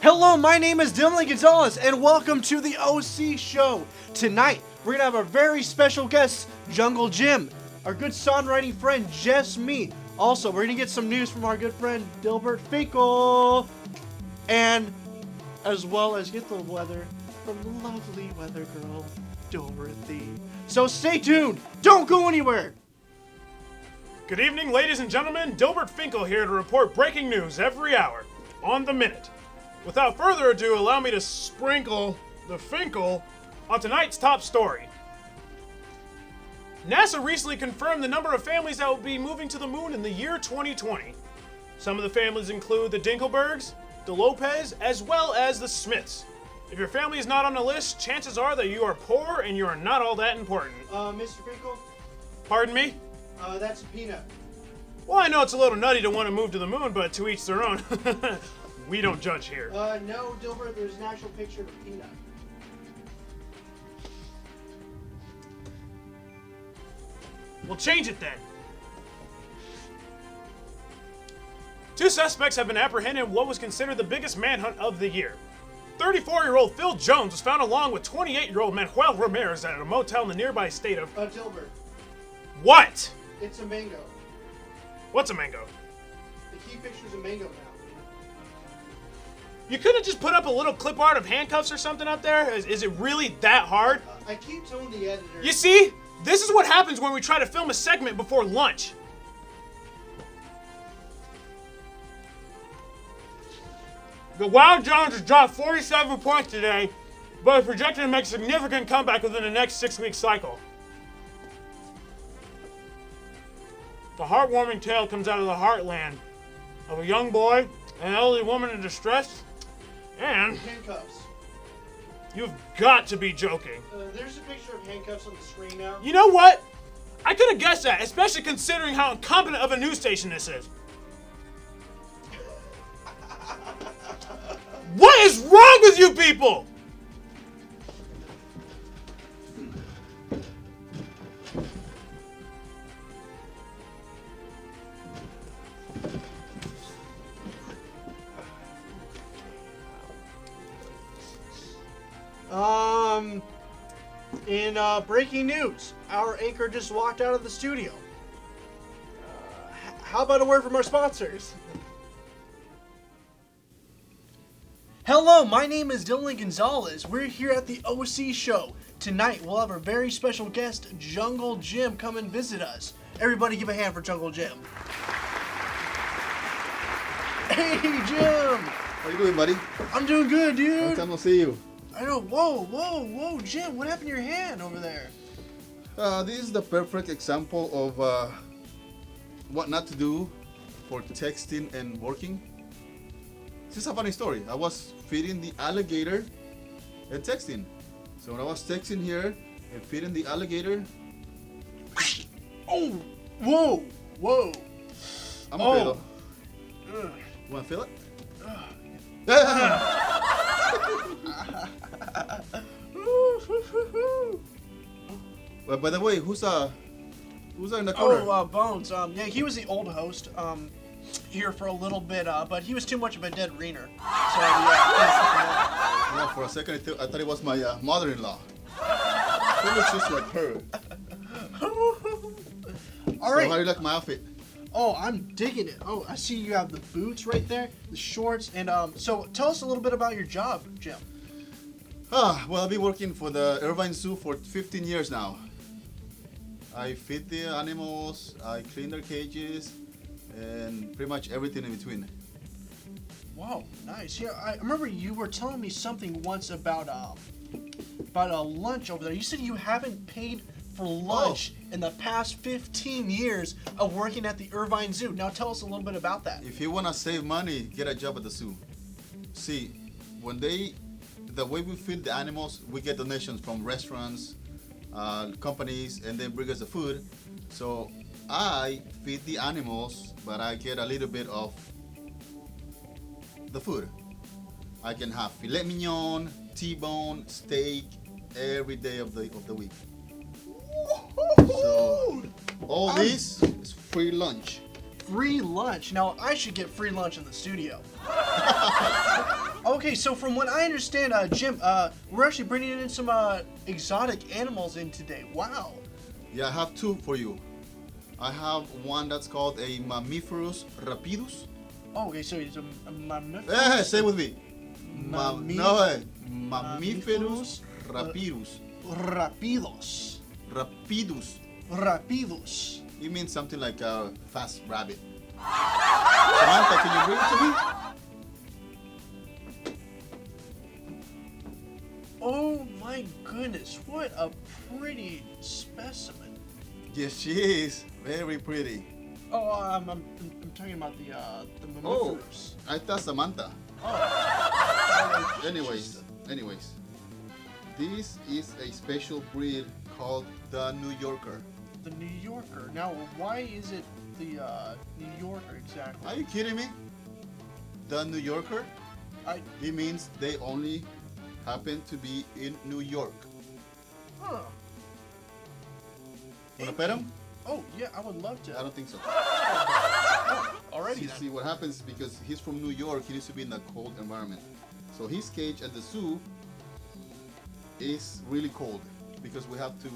Hello, my name is Dylan Gonzalez, and welcome to the OC Show. Tonight, we're gonna have our very special guest, Jungle Jim, our good songwriting friend, Jess Me. Also, we're gonna get some news from our good friend, Dilbert Finkel, and as well as get the weather from the lovely weather girl, Dorothy. So stay tuned, don't go anywhere. Good evening, ladies and gentlemen. Dilbert Finkel here to report breaking news every hour, on the minute. Without further ado, allow me to sprinkle the Finkel on tonight's top story. NASA recently confirmed the number of families that will be moving to the moon in the year 2020. Some of the families include the Dinkelbergs, the Lopez, as well as the Smiths. If your family is not on the list, chances are that you are poor and you are not all that important. Mr. Finkel, Pardon me? that's a peanut. Well, I know it's a little nutty to want to move to the moon, but to each their own. We don't judge here. No, Dilbert, there's an actual picture of a peanut. We'll change it then. Two suspects have been apprehended in what was considered the biggest manhunt of the year. 34-year-old Phil Jones was found along with 28-year-old Manuel Ramirez at a motel in the nearby state of... Dilbert, What? it's a mango. What's a mango? The key picture's a mango now. You couldn't just put up a little clip art of handcuffs or something up there? Is it really that hard? I keep telling the editor... You see? This is what happens when we try to film a segment before lunch. The Wild Jones has dropped 47 points today, but is projected to make a significant comeback within the next 6-week cycle. The heartwarming tale comes out of the heartland of a young boy, an elderly woman in distress, and Handcuffs. you've got to be joking. There's a picture of handcuffs on the screen now. You know what? I could have guessed that, especially considering how incompetent of a news station this is. What is wrong with you people? In breaking news, our anchor just walked out of the studio. How about a word from our sponsors? Hello, my name is Dylan Gonzalez. We're here at the OC Show. Tonight, we'll have our very special guest, Jungle Jim, come and visit us. Everybody give a hand for Jungle Jim. Hey, Jim! How you doing, buddy? I'm doing good, Long dude. time no see you. I know. Whoa, Jim, what happened to your hand over there? This is the perfect example of what not to do for texting and working. This is a funny story. I was feeding the alligator and texting. So when I was texting here and feeding the alligator, Oh, whoa. I'm okay though. Ugh. You wanna feel it? Well, by the way, who's in the corner? Oh, Bones. Yeah, he was the old host. Here for a little bit, but he was too much of a dead reener. So yeah. Yeah, for a second I thought it was my mother-in-law. She looks just like her. All So right. how do you like my outfit? Oh, I'm digging it. Oh, I see you have the boots right there, the shorts, and so tell us a little bit about your job, Jim. Well, I've been working for the Irvine Zoo for 15 years now. I feed the animals, I clean their cages, and pretty much everything in between. Wow, nice. Yeah, I remember you were telling me something once about a lunch over there. You said you haven't paid for lunch in the past 15 years of working at the Irvine Zoo. Now tell us a little bit about that. If you want to save money, get a job at the zoo. See, the way we feed the animals, we get donations from restaurants, companies, and then bring us the food. So I feed the animals, but I get a little bit of the food. I can have filet mignon, T-bone, steak every day of the week. So all this is free lunch. Free lunch. Now I should get free lunch in the studio. Okay, so from what I understand, Jim, we're actually bringing in some exotic animals in today. Wow. Yeah, I have two for you. I have one that's called a Mammiferus rapidus. Oh, okay, so it's a mammiferous. Hey, say it with me. Mammiferous Mammiferus rapidus. Rapidos. Rapidus. Rapidos. It means something like a fast rabbit. Samantha, can you bring it to me? Oh my goodness, what a pretty specimen. Yes, she is. Very pretty. Oh, I'm talking about the Oh, mammiferous. I thought Samantha. Oh. Anyways, this is a special breed called the New Yorker. The New Yorker. Now, why is it the New Yorker exactly? Are you kidding me? The New Yorker? It means they only happen to be in New York. Huh. Wanna pet him? Oh, yeah, I would love to. I don't think so. Already. See, what happens is because he's from New York, he needs to be in a cold environment. So his cage at the zoo is really cold because we have to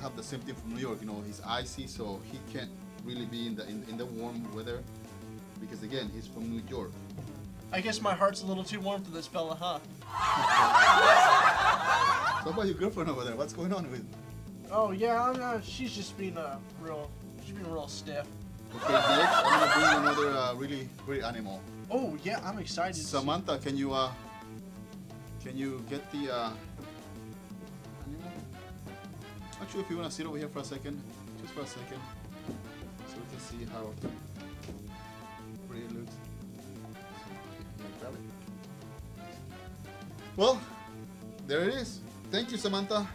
have the same thing from New York. He's icy, so he can't really be in the warm weather because again, he's from New York. I guess my heart's a little too warm for this fella, huh? So how about your girlfriend over there? What's going on with? Oh yeah, she's just being real stiff. Okay, next I'm gonna bring you another really great animal. Oh yeah, I'm excited. Samantha, can you get the animal? Actually, if you wanna sit over here for a second, just for a second, so we can see how pretty it looks. Here, grab it. Well, there it is. Thank you, Samantha.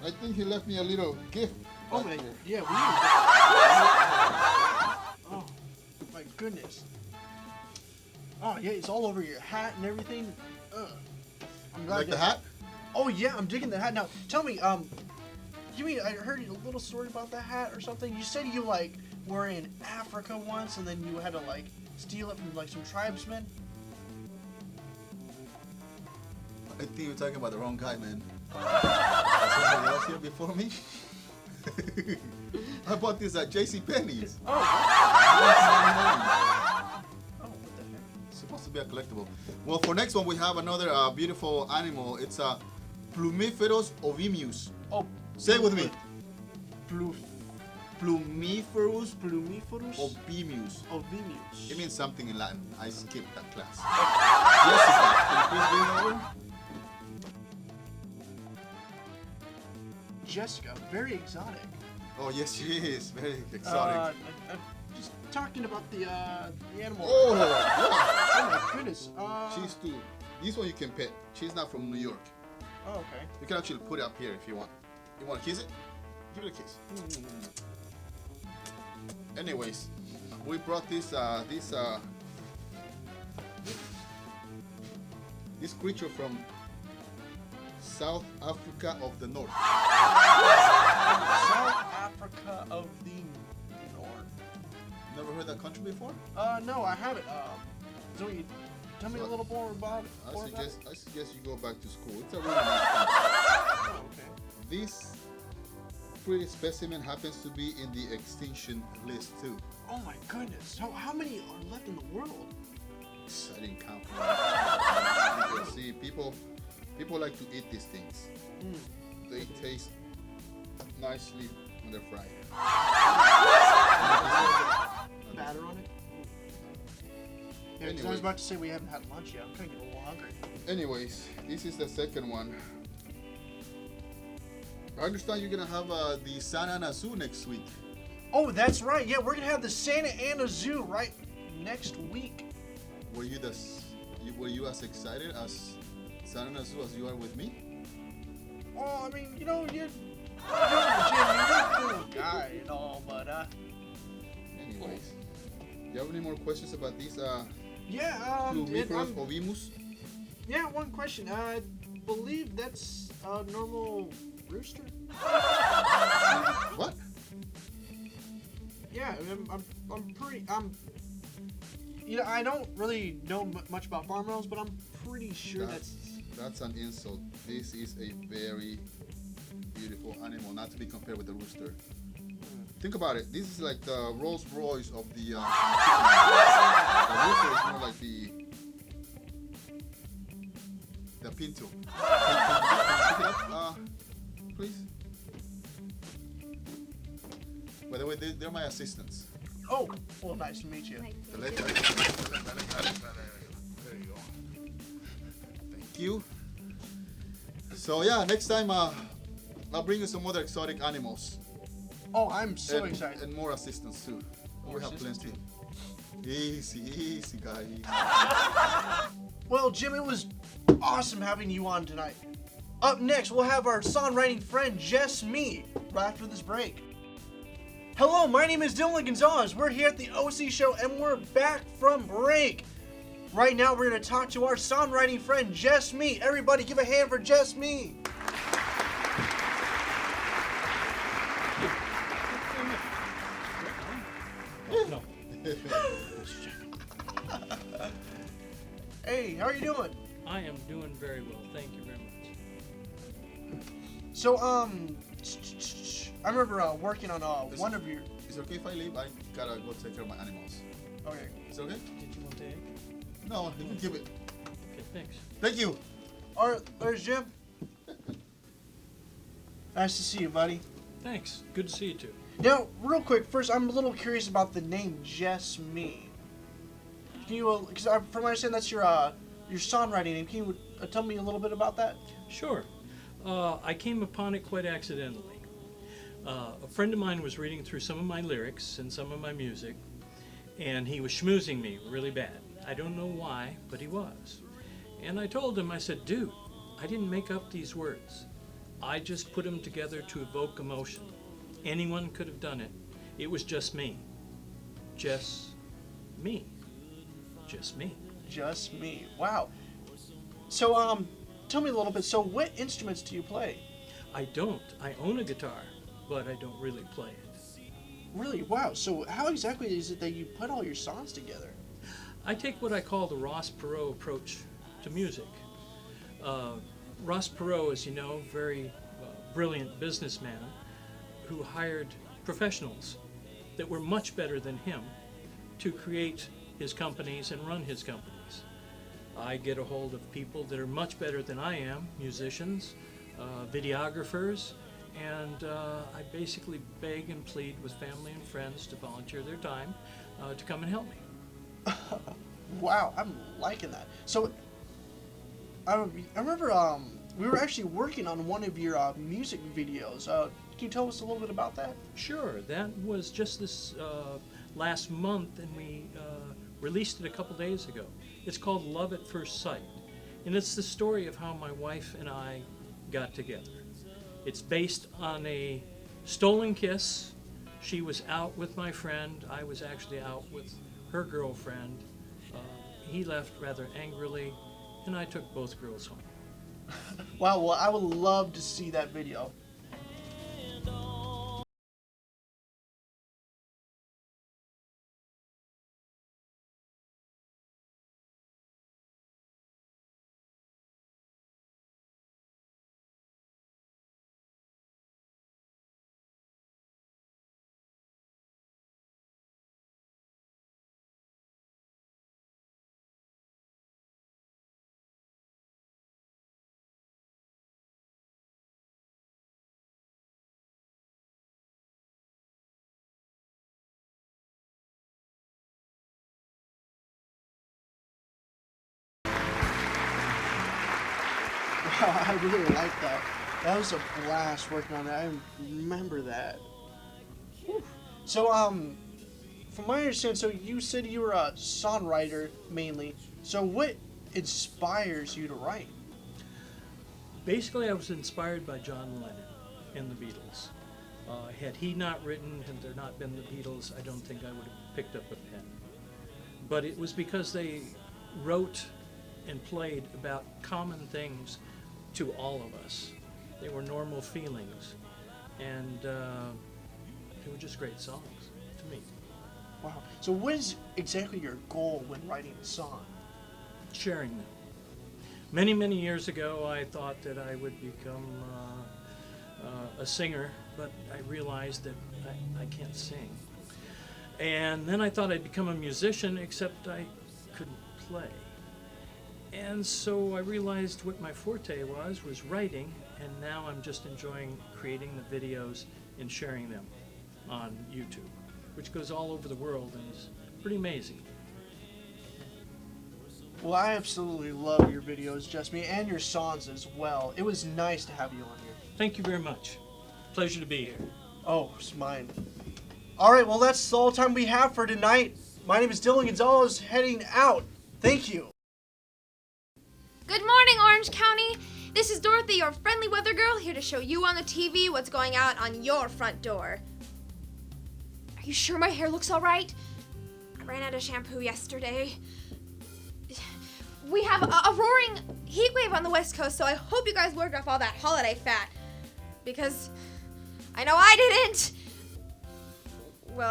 I think he left me a little gift. Oh back my, here. yeah, oh my goodness. Oh yeah, it's all over your hat and everything. Ugh. I'm glad Like the hat? Oh yeah, I'm digging the hat. Now, tell me, I heard a little story about the hat or something. You said you were in Africa once, and then you had to steal it from some tribesmen. I think you're talking about the wrong guy, man. Somebody else here before me? I bought this at JCPenney's. Oh. Oh, what the heck? It's supposed to be a collectible. Well, for next one, we have another beautiful animal. It's a Plumiferus ovimus. Oh. Say it with me. Plumiferous Plumiferus ovimus. ovimus. It means something in Latin. I skipped that class. Jessica, can you please bring it over? Jessica, very exotic. Oh, yes, she is. Very exotic. I'm just talking about the animal. Oh, yeah. Oh my goodness. She's too. This one you can pet. She's not from New York. Oh, okay. You can actually put it up here if you want. You want to kiss it? Give it a kiss. Anyways, we brought this creature from South Africa of the North. South Africa of the North. Never heard that country before? No, I haven't. So you tell me a little more about it. I suggest you go back to school. It's a really nice Oh, okay. This pretty specimen happens to be in the extinction list too. Oh my goodness. So how many are left in the world? I didn't count. Because see, people like to eat these things. They taste nicely when they're fried. Batter on it? Yeah, 'cause I Anyway. was about to say we haven't had lunch yet. I'm kind of getting a little hungry. Anyways, this is the second one. I understand you're gonna have the Santa Ana Zoo next week. Oh, that's right. Yeah, we're gonna have the Santa Ana Zoo right next week. Were you as excited as Santa Ana Zoo as you are with me? Oh, I mean, you're Jim, you're a cool guy and all, but Anyways, do you have any more questions about these yeah, Plumiferus ovimus? yeah. One question. I believe that's a normal rooster. What? Yeah, I'm You know, I don't really know much about farm animals, but I'm pretty sure That's an insult. This is a very beautiful animal, not to be compared with the rooster. Think about it. This is like the Rolls Royce of the. The rooster is more like the Pinto. Can you pick it up, please? By the way, they're my assistants. Oh, well, nice to meet you. There you go. Thank you. So yeah, next time I'll bring you some other exotic animals. Oh, I'm so and, excited. And more assistants too. More We have assistants plenty. Easy, guy. Well, Jim, it was awesome having you on tonight. Up next, we'll have our songwriting friend Jess Me right after this break. Hello, my name is Dylan Gonzalez. We're here at the OC Show and we're back from break. Right now, we're going to talk to our songwriting friend Jess Me. Everybody, give a hand for Jess Me. No. Hey, how are you doing? I am doing very well. Thank you very much. So, I remember working on one of your. Is it okay if I leave? I gotta go take care of my animals. Okay. Is it okay? Did you want the egg? No, you can give it. Okay, thanks. Thank you. All right, there's Jim. Nice to see you, buddy. Thanks. Good to see you too. Now, real quick, first, I'm a little curious about the name Jess Me. Can you, because from what I understand, that's your songwriting name. Can you tell me a little bit about that? Sure. I came upon it quite accidentally. A friend of mine was reading through some of my lyrics and some of my music, and he was schmoozing me really bad. I don't know why, but he was. And I told him, I said, dude, I didn't make up these words. I just put them together to evoke emotion. Anyone could have done it. It was just me. Just me. Just me. Just Me. Wow. So, tell me a little bit. So, what instruments do you play? I don't. I own a guitar, but I don't really play it. Really? Wow. So, how exactly is it that you put all your songs together? I take what I call the Ross Perot approach to music. Ross Perot, as you know, very brilliant businessman who hired professionals that were much better than him to create his companies and run his companies. I get a hold of people that are much better than I am, musicians, videographers, and I basically beg and plead with family and friends to volunteer their time to come and help me. Wow, I'm liking that. So, I remember we were actually working on one of your music videos. Can you tell us a little bit about that? Sure, that was just this last month, and we released it a couple days ago. It's called Love at First Sight, and it's the story of how my wife and I got together. It's based on a stolen kiss. She was out with my friend. I was actually out with her girlfriend. He left rather angrily, and I took both girls home. Wow, well, I would love to see that video. Wow, I really like that. That was a blast working on that. I remember that. Whew. So, from my understanding, so you said you were a songwriter mainly. So, what inspires you to write? Basically, I was inspired by John Lennon and the Beatles. Had he not written, had there not been the Beatles, I don't think I would have picked up a pen. But it was because they wrote and played about common things to all of us. They were normal feelings, and they were just great songs to me. Wow. So what is exactly your goal when writing a song? Sharing them. Many, many years ago, I thought that I would become a singer, but I realized that I can't sing. And then I thought I'd become a musician, except I couldn't play. And so I realized what my forte was writing, and now I'm just enjoying creating the videos and sharing them on YouTube, which goes all over the world and is pretty amazing. Well, I absolutely love your videos, Jessme, and your songs as well. It was nice to have you on here. Thank you very much. Pleasure to be here. Oh, it's mine. All right, well, that's all the time we have for tonight. My name is Dylan Gonzalez, heading out. Thank you. Good morning, Orange County. This is Dorothy, your friendly weather girl, here to show you on the TV what's going out on your front door. Are you sure my hair looks all right? I ran out of shampoo yesterday. We have a roaring heat wave on the West Coast, so I hope you guys worked off all that holiday fat. Because I know I didn't. Well,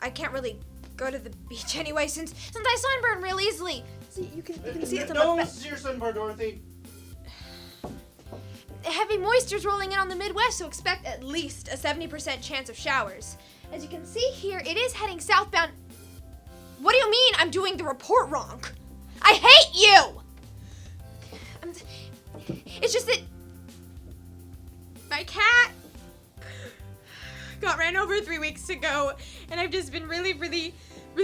I can't really go to the beach anyway since I sunburn real easily. See, you can see it's on No, my this is your sunburn, Dorothy. Heavy moisture's rolling in on the Midwest, so expect at least a 70% chance of showers. As you can see here, it is heading southbound. What do you mean I'm doing the report wrong? I hate you! It's just that my cat got ran over 3 weeks ago, and I've just been really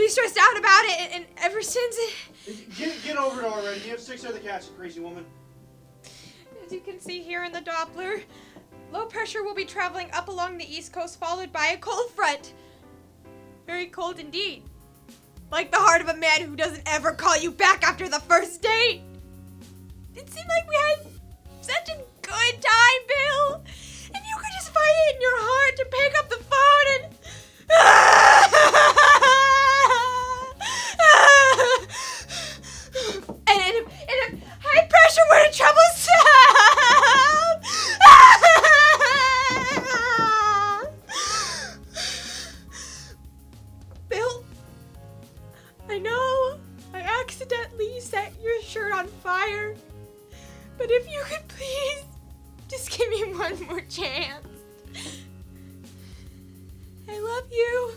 stressed out about it, and ever since Get over it already. You have 6 other cats, you crazy woman. As you can see here in the Doppler, low pressure will be traveling up along the East Coast, followed by a cold front. Very cold indeed. Like the heart of a man who doesn't ever call you back after the first date. It seemed like we had such a good time, Bill. If you could just find it in your heart to pick up the phone and... and if high pressure were to travel south... Bill, I know I accidentally set your shirt on fire, but if you could please just give me one more chance. I love you.